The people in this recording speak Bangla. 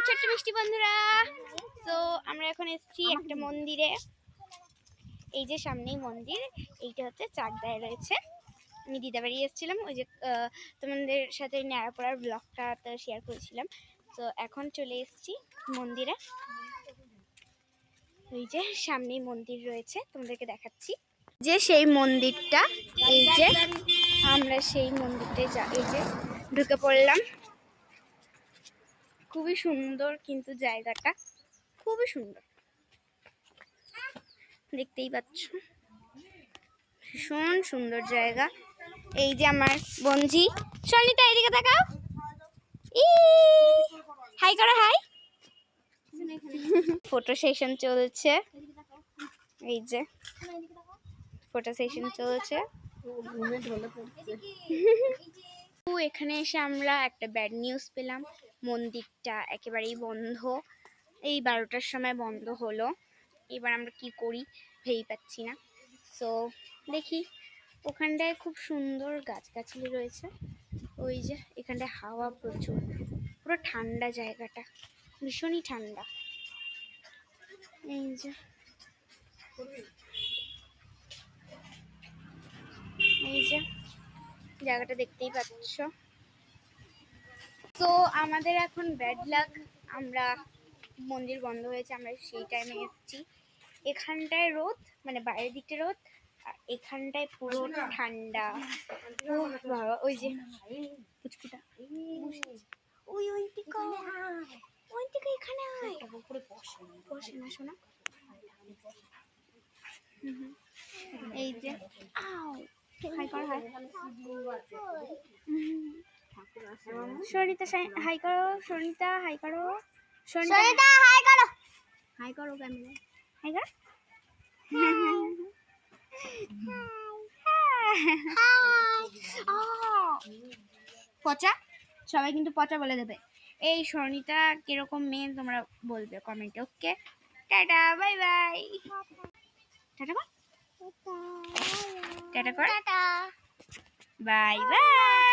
ছোট্ট মিষ্টি বন্ধুরা। তো আমরা এখন এসেছি একটা মন্দিরে। এই যে সামনেই মন্দির, এইটা হচ্ছে চাকদায় রয়েছে। আমি দিদাবাড়ি এসেছিলাম, ওই যে তোমাদের সাথে ন্যাড়াপড়ার ব্লগটা তো শেয়ার করেছিলাম। তো এখন চলে এসেছি মন্দিরে। ওই যে সামনেই মন্দির রয়েছে, তোমাদেরকে দেখাচ্ছি। যে সেই মন্দিরটা, এই যে আমরা সেই মন্দিরটায় এই যে ঢুকে পড়লাম। খুবই সুন্দর, কিন্তু জায়গাটা খুবই সুন্দর, দেখতেই পাচ্ছ। ভীষণ সুন্দর জায়গা। এই যে আমার বন্ধু সনিতা, এদিকে তাকাও, হাই করো, হাই। ফটো সেশন চলছে, এই যে ফটো সেশন চলছে। এখানে এসে আমরা একটা ব্যাড নিউজ পেলাম, মন্দিরটা একেবারেই বন্ধ। এই 12টার সময় বন্ধ হলো। এবার আমরা কি করি ভেবেই পাচ্ছি না। সো দেখি, ওখানটায় খুব সুন্দর গাছগাছালি রয়েছে। ওই যে এখানটায় হাওয়া প্রচুর, পুরো ঠান্ডা জায়গাটা, ভীষণই ঠান্ডা। এই যে জায়গাটা দেখতেই পাচ্ছ। তো আমাদের এখন ব্যাড লাক, আমরা মন্দির বন্ধ হয়েছে, আমরা সেই টাইমে এসেছি। এখানটায় রোদ, মানে বাইরের দিকটা রোদ, আর এখানটায় পুরো ঠান্ডা। ওই যে পুচকুটা, ওই দিকে এখানে বসে না শোনা। এই যে হাই কর, হাই। সরিতা হাই করো, সরিতা হাই করো, সরিতা হাই করো, হাই করো ক্যামেরা, হাই করো। পচা, সবাই কিন্তু পচা বলে দেবে। এই সনিতা কিরকম মেয়ে তোমরা বলবে কমেন্টে। ওকে, টাটা, বাই বাই। টাটা কর, টাটা কর, বাই বাই।